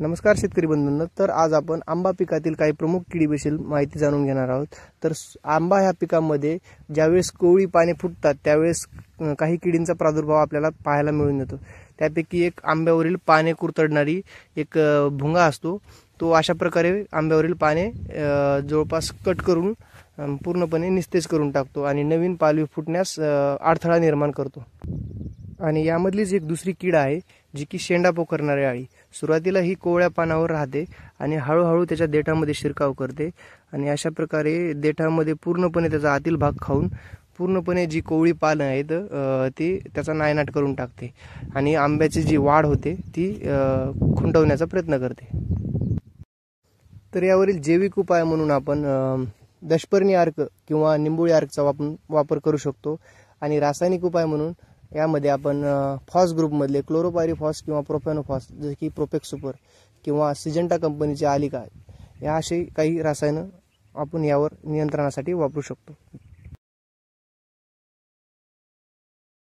नमस्कार शेतकरी बंधूंनो, तर आज आपण आंबा पिकातील काही प्रमुख किडीविषयी माहिती जाणून घेणार आहोत। तर आंबा ह्या पिकामध्ये ज्यावेळेस कोवळी पाने फुटतात त्यावेळेस काही किडींचा प्रादुर्भाव आपल्याला पाहायला मिळून येतो। त्यापैकी एक आंब्यावरील पाने कुरतडणारी एक भुंगा असतो। तो अशा प्रकारे आंब्यावरील पाने जवळपास कट करून पूर्णपणे निस्तेज करून टाकतो आणि नवीन पालवी फुटण्यास अडथळा निर्माण करतो। आणि यामधलीच एक दुसरी कीड आहे जी की शेंडा पोखरणारी अळी। सुरुवातीला ही कोवळ्या पानावर राहते आणि हळूहळू त्याच्या देठामध्ये शिरकाव करते आणि अशा प्रकारे देठामध्ये पूर्णपणे त्याचा आतील भाग खाऊन पूर्णपणे जी कोवळी पानं आहेत ती त्याचा नायनाट करून टाकते आणि आंब्याची जी वाढ होते ती खुंटवण्याचा प्रयत्न करते। तर यावरील जैविक उपाय म्हणून आपण दशपर्णी अर्क किंवा निंबोळी अर्कचा वापर करू शकतो। आणि रासायनिक उपाय म्हणून यामध्ये आपण फॉस ग्रुपमधले क्लोरोपायरीफॉस किंवा प्रोपॅनोफॉस जसे की प्रोपेक्स सुपर किंवा सिजंटा कंपनीचे आलिका या अशी काही रसायनं आपण यावर नियंत्रणासाठी वापरू शकतो।